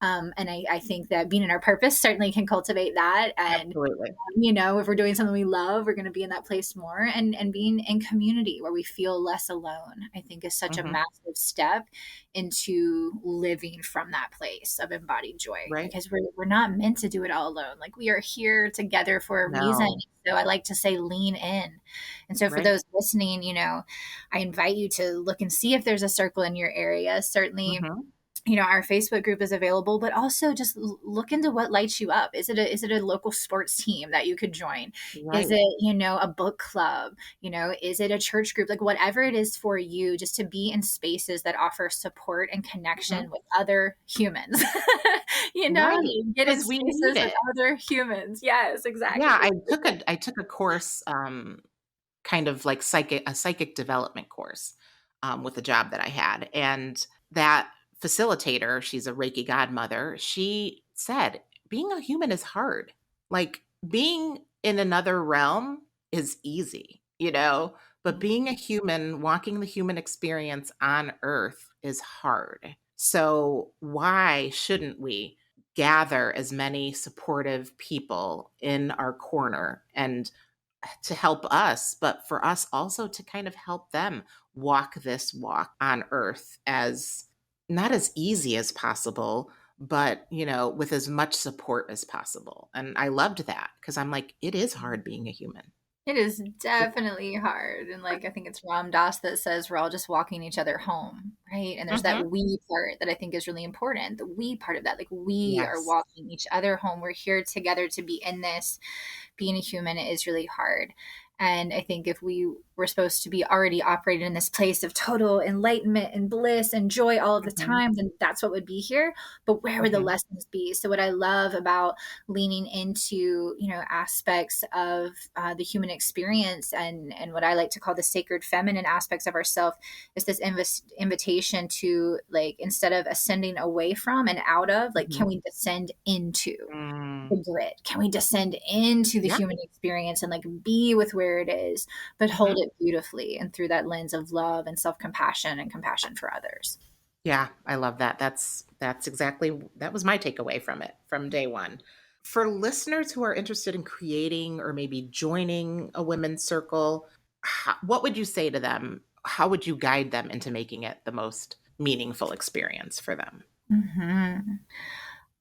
And I think that being in our purpose certainly can cultivate that. And Absolutely. if we're doing something we love, we're going to be in that place more. And being in community where we feel less alone, I think is such a Hmm. massive step into living from that place of embodied joy, Right. because we're not meant to do it all alone. Like, we are here together for a reason. No. So I like to say lean in. And so for Right. those listening, I invite you to look and see if there's a circle in your area. Certainly, Hmm. our Facebook group is available, but also just look into what lights you up. Is it a local sports team that you could join? Is Right. it, a book club? Is it a church group? Like, whatever it is for you, just to be in spaces that offer support and connection Hmm. with other humans. Right. Get in Because we need spaces with it. other humans. Yes, Yeah, exactly. I took a course, kind of like a psychic development course, with the job that I had, and that facilitator, she's a Reiki godmother, she said, "Being a human is hard. Like, being in another realm is easy, but being a human, walking the human experience on Earth is hard. So why shouldn't we gather as many supportive people in our corner and to help us, but for us also to kind of help them walk this walk on earth as not as easy as possible, but with as much support as possible." And I loved that because I'm like, it is hard being a human. It is definitely hard. And, like, I think it's Ram Dass that says we're all just walking each other home, right? And there's that Hmm. we part that I think is really important. The we part of that, like, we are Yes. walking each other home. We're here together to be in this. Being a human is really hard. And I think if we were supposed to be already operating in this place of total enlightenment and bliss and joy all of the Hmm. time, then that's what would be here. But where would the Hmm. lessons be? So what I love about leaning into, aspects of the human experience, and what I like to call the sacred feminine aspects of ourself, is this invitation to, like, instead of ascending away from and out of, like, can Hmm. we descend into the Mm. grid? Can we descend into the Yeah. human experience and, like, be with where it is, but hold Hmm. it beautifully and through that lens of love and self-compassion and compassion for others? Yeah, I love that. That's exactly that was my takeaway from it from day one. For listeners who are interested in creating or maybe joining a women's circle, what would you say to them? How would you guide them into making it the most meaningful experience for them? Hmm.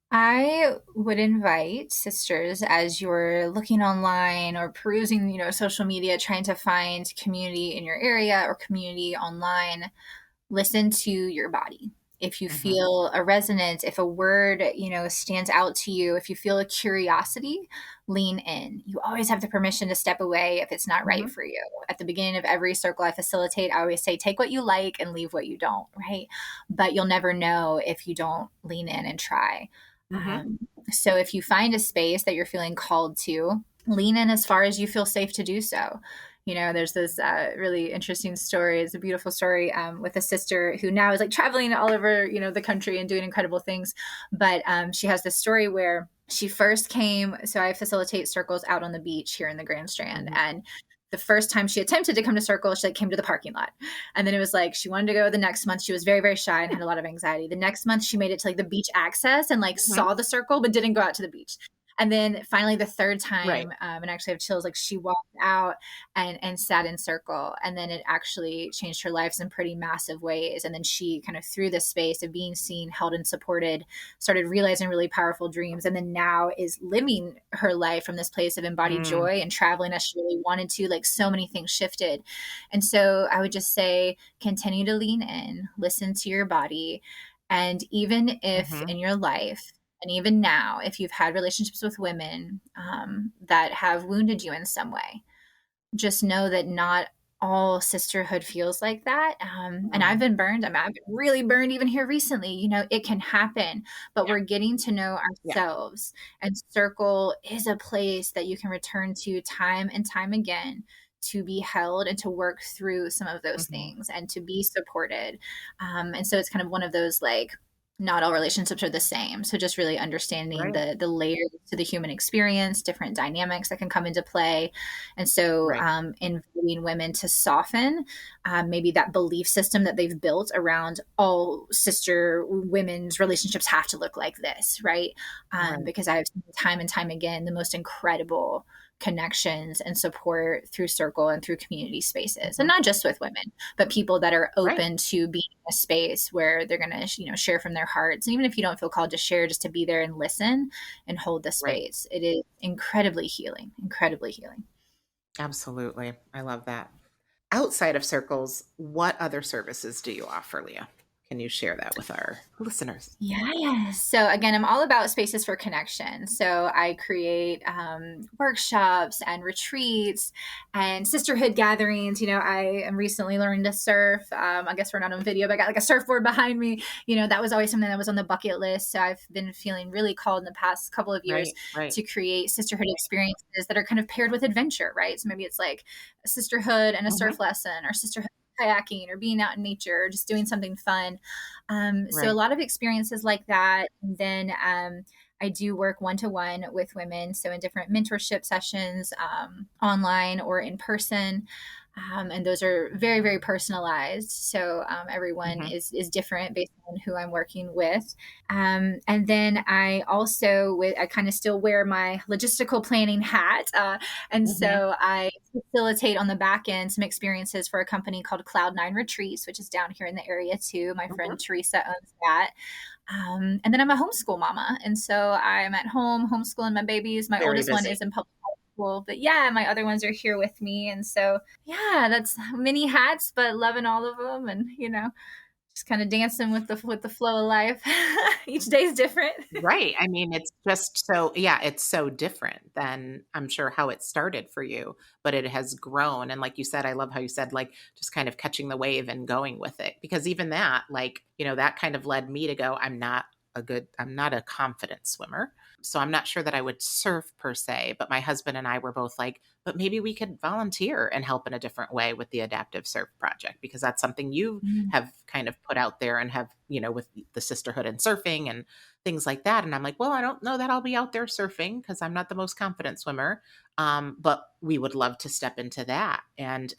I would invite sisters, as you're looking online or perusing, social media, trying to find community in your area or community online, listen to your body. If you Hmm. feel a resonance, if a word, stands out to you, if you feel a curiosity, lean in. You always have the permission to step away if it's not right Hmm. for you. At the beginning of every circle I facilitate, I always say, take what you like and leave what you don't, right? But you'll never know if you don't lean in and try. Hmm. So if you find a space that you're feeling called to, lean in as far as you feel safe to do so. There's this really interesting story. It's a beautiful story, with a sister who now is, like, traveling all over, the country and doing incredible things. But she has this story where she first came. So I facilitate circles out on the beach here in the Grand Strand. Hmm. And the first time she attempted to come to circle, she, like, came to the parking lot. And then it was like she wanted to go the next month. She was very, very shy and had a lot of anxiety. The next month she made it to, like, the beach access and, like, Hmm. saw the circle, but didn't go out to the beach. And then finally the third Right. time, and actually I have chills, like, she walked out and sat in circle, and then it actually changed her life in pretty massive ways. And then she kind of, through this space of being seen, held, and supported, started realizing really powerful dreams, and then now is living her life from this place of embodied Mm. joy and traveling as she really wanted to. Like, so many things shifted. And so I would just say, continue to lean in, listen to your body. And even if Hmm. in your life, and even now, if you've had relationships with women, that have wounded you in some way, just know that not all sisterhood feels like that. And I've Mm. been burned. I've been really burned even here recently. It can happen, but Yeah. we're getting to know Yeah. ourselves. And circle is a place that you can return to time and time again, to be held and to work through some of those Hmm. things and to be supported. And so it's kind of one of those, like, not all relationships are the same. So just really understanding Right. the layers to the human experience, different dynamics that can come into play. And so Right. inviting women to soften maybe that belief system that they've built around all sister women's relationships have to look like this, right? Right. Because I've seen time and time again the most incredible connections and support through circle and through community spaces, and Mhm. not just with women, but people that are Right. open to being in a space where they're going to share from their hearts. And even if you don't feel called to share, just to be there and listen and hold the Right. space, it is incredibly healing, incredibly healing. Absolutely. I love that. Outside of circles, what other services do you offer, Leah? Can you share that with our listeners? Yes. So again, I'm all about spaces for connection. So I create workshops and retreats and sisterhood gatherings. I am recently learning to surf. I guess we're not on video, but I got like a surfboard behind me. That was always something that was on the bucket list. So I've been feeling really called in the past couple of years Right. Right. to create sisterhood experiences that are kind of paired with adventure, right? So maybe it's like a sisterhood and a Hmm. surf lesson, or sisterhood kayaking, or being out in nature, or just doing something fun. So a Right. lot of experiences like that. And then I do work one to one with women. So in different mentorship sessions, online or in person. And those are very, very personalized. So everyone Hmm. is different based on who I'm working with. And then I also, I kind of still wear my logistical planning hat. And Hmm. so I facilitate on the back end some experiences for a company called Cloud9 Retreats, which is down here in the area too. My friend Hmm. Teresa owns that. And then I'm a homeschool mama. And so I'm at home homeschooling my babies. My Very oldest one busy. is in public school, but yeah, my other ones are here with me. And so, yeah, that's many hats, but loving all of them. And, just kind of dancing with the flow of life. Each day's different. Right. I mean, it's just so, yeah, it's so different than I'm sure how it started for you, but it has grown. And like you said, I love how you said, like, just kind of catching the wave and going with it. Because even that, like, that kind of led me to go, I'm not a confident swimmer. So I'm not sure that I would surf per se, but my husband and I were both like, but maybe we could volunteer and help in a different way with the adaptive surf project, because that's something you Mm. have kind of put out there and have, with the sisterhood and surfing and things like that. And I'm like, well, I don't know that I'll be out there surfing because I'm not the most confident swimmer. But we would love to step into that. And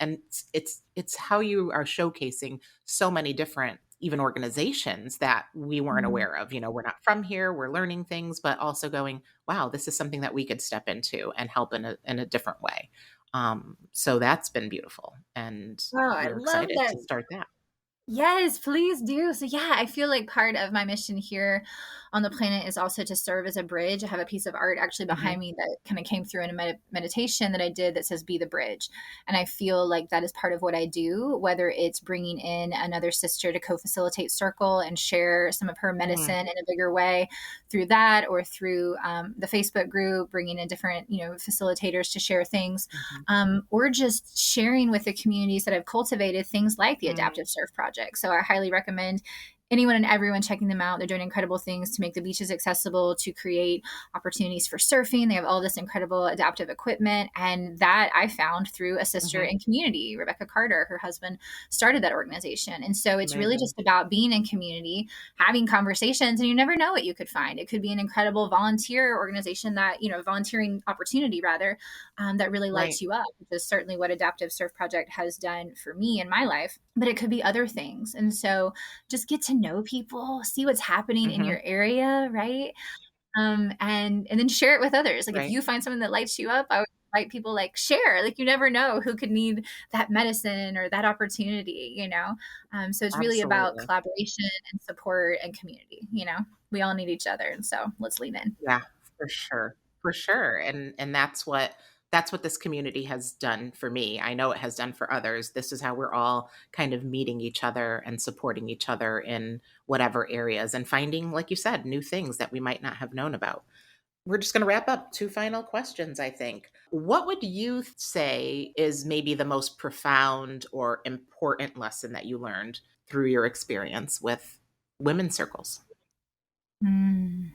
it's how you are showcasing so many different even organizations that we weren't Mm. aware of. We're not from here, we're learning things, but also going, wow, this is something that we could step into and help in a different way. So that's been beautiful. And Oh, I we're love excited that. to start that. Yes, please do. So, yeah, I feel like part of my mission here on the planet is also to serve as a bridge. I have a piece of art actually behind Hmm. me that kind of came through in a meditation that I did that says, "Be the bridge." And I feel like that is part of what I do, whether it's bringing in another sister to co facilitate circle and share some of her Hmm. medicine in a bigger way through that, or through the Facebook group, bringing in different, facilitators to share things, Hmm. or just sharing with the communities that I've cultivated things like the Hmm. Adaptive Surf Project. So I highly recommend anyone and everyone checking them out. They're doing incredible things to make the beaches accessible, to create opportunities for surfing. They have all this incredible adaptive equipment. And that I found through a sister Hmm. in community, Rebecca Carter. Her husband started that organization. And so it's really Amazing. just about being in community, having conversations, and you never know what you could find. It could be an incredible volunteer organization that, volunteering opportunity rather, that really Right. lights you up, which is certainly what Adaptive Surf Project has done for me in my life. But it could be other things. And so just get to know people, see what's happening in Hmm. your area, right? And then share it with others. Like if Right. you find something that lights you up, I would invite people, like, share. Like you never know who could need that medicine or that opportunity. So it's really about Absolutely. collaboration and support and community. We all need each other. And so let's lean in. Yeah, for sure. For sure. And that's what this community has done for me. I know it has done for others. This is how we're all kind of meeting each other and supporting each other in whatever areas and finding, like you said, new things that we might not have known about. We're just going to wrap up. Two final questions, I think. What would you say is maybe the most profound or important lesson that you learned through your experience with women's circles? Mm.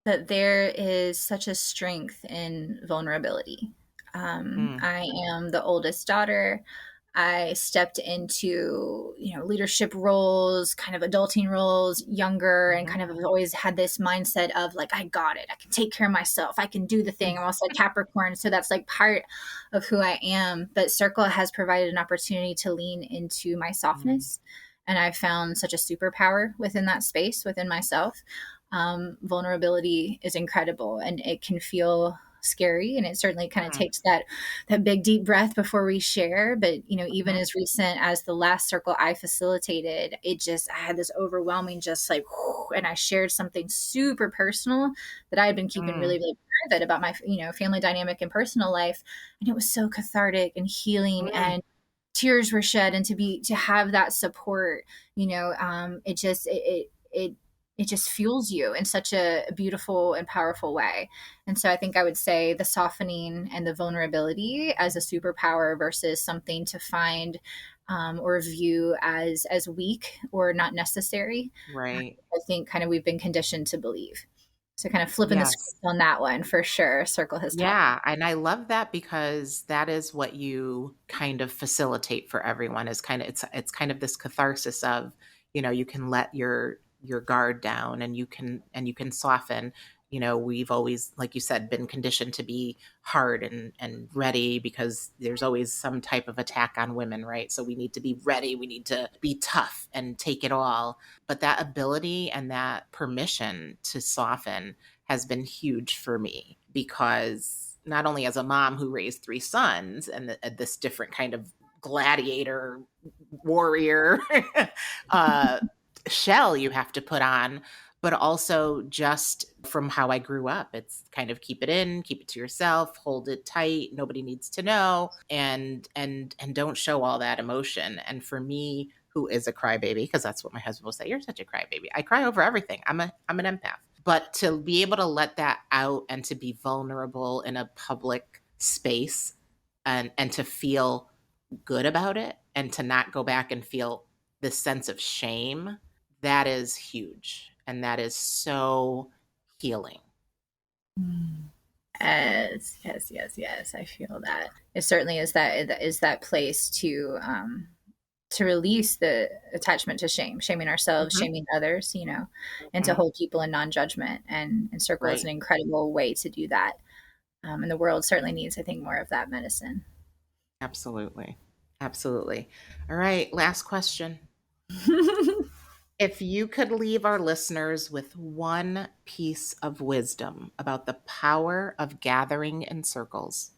That there is such a strength in vulnerability. Mm. I am the oldest daughter. I stepped into, leadership roles, kind of adulting roles, younger, and kind of always had this mindset of like, I got it. I can take care of myself. I can do the thing. I'm also a Capricorn. So that's like part of who I am. But Circle has provided an opportunity to lean into my softness. And I found such a superpower within that space, within myself. Vulnerability is incredible, and it can feel scary, and it certainly kind of takes that big deep breath before we share. But even as recent as the last circle I facilitated, I had this overwhelming just like whoo, and I shared something super personal that I had been keeping really, really private about my family dynamic and personal life, and it was so cathartic and healing, and tears were shed, and to have that support, it just fuels you in such a beautiful and powerful way. And so I think I would say the softening and the vulnerability as a superpower versus something to find or view as weak or not necessary. Right. I think kind of we've been conditioned to believe. So kind of flipping the Yes. script on that one for sure. Circle has taught. Yeah, and I love that because that is what you kind of facilitate for everyone is kind of it's kind of this catharsis of, you can let your guard down and you can soften. We've always, like you said, been conditioned to be hard and ready because there's always some type of attack on women, right? So we need to be ready, we need to be tough and take it all. But that ability and that permission to soften has been huge for me because not only as a mom who raised 3 sons and this different kind of gladiator warrior shell you have to put on, but also just from how I grew up. It's kind of keep it in, keep it to yourself, hold it tight, nobody needs to know, and don't show all that emotion. And for me, who is a crybaby, because that's what my husband will say, you're such a crybaby. I cry over everything. I'm an empath. But to be able to let that out and to be vulnerable in a public space and to feel good about it and to not go back and feel this sense of shame, that is huge. And that is so healing. Yes, yes, yes, yes. I feel that. It certainly is that place to release the attachment to shame, shaming ourselves, shaming others, and to hold people in non-judgment. And Circle is an incredible way to do that. And the world certainly needs, I think, more of that medicine. Absolutely. Absolutely. All right. Last question. If you could leave our listeners with one piece of wisdom about the power of gathering in circles,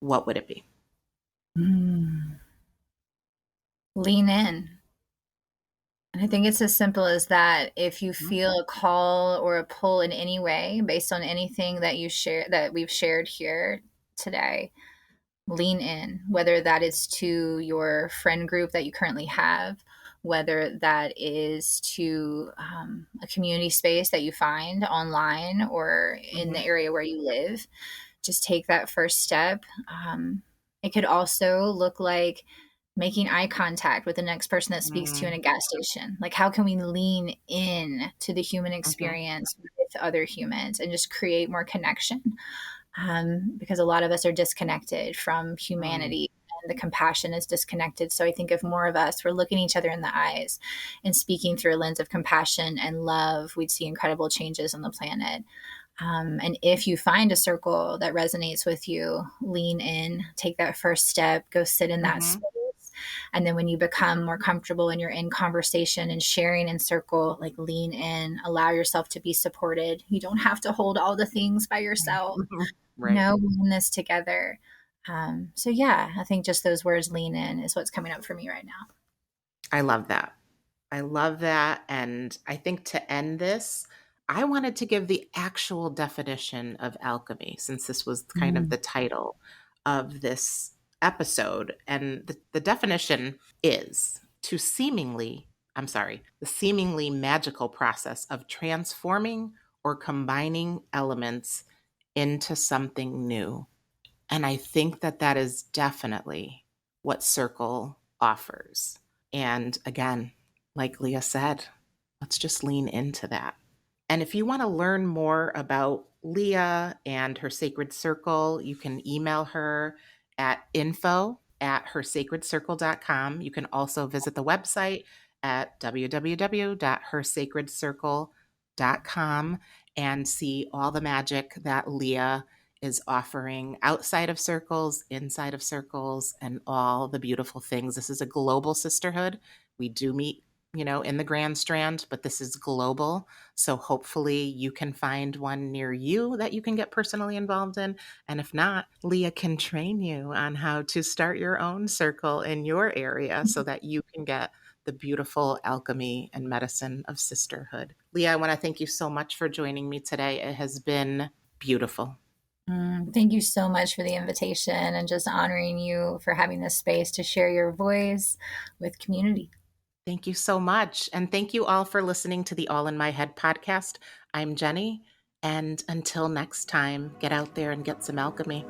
what would it be? Lean in. And I think it's as simple as that. If you feel a call or a pull in any way based on anything that we've shared here today, lean in, whether that is to your friend group that you currently have, whether that is to a community space that you find online or in the area where you live. Just take that first step. It could also look like making eye contact with the next person that speaks to you in a gas station. Like, how can we lean in to the human experience with other humans and just create more connection? Because a lot of us are disconnected from humanity and the compassion is disconnected. So I think if more of us were looking each other in the eyes and speaking through a lens of compassion and love, we'd see incredible changes on the planet. And if you find a circle that resonates with you, lean in, take that first step, go sit in that space. And then when you become more comfortable and you're in conversation and sharing in circle, like lean in, allow yourself to be supported. You don't have to hold all the things by yourself. We're in this together. So yeah, I think just those words, lean in, is what's coming up for me right now. I love that. I love that. And I think to end this, I wanted to give the actual definition of alchemy, since this was kind of the title of this episode. And the definition is the seemingly magical process of transforming or combining elements into something new. And I think that is definitely what Circle offers. And again, like Leah said, let's just lean into that. And if you want to learn more about Leah and her Sacred Circle, you can email her at info at hersacredcircle.com. You can also visit the website at www.hersacredcircle.com and see all the magic that Leah is offering outside of circles, inside of circles, and all the beautiful things. This is a global sisterhood. We do meet, in the Grand Strand, but this is global. So hopefully you can find one near you that you can get personally involved in. And if not, Leah can train you on how to start your own circle in your area so that you can get the beautiful alchemy and medicine of sisterhood. Leah, I want to thank you so much for joining me today. It has been beautiful. Thank you so much for the invitation and just honoring you for having this space to share your voice with community. Thank you so much. And thank you all for listening to the All in My Head podcast. I'm Jenny. And until next time, get out there and get some alchemy.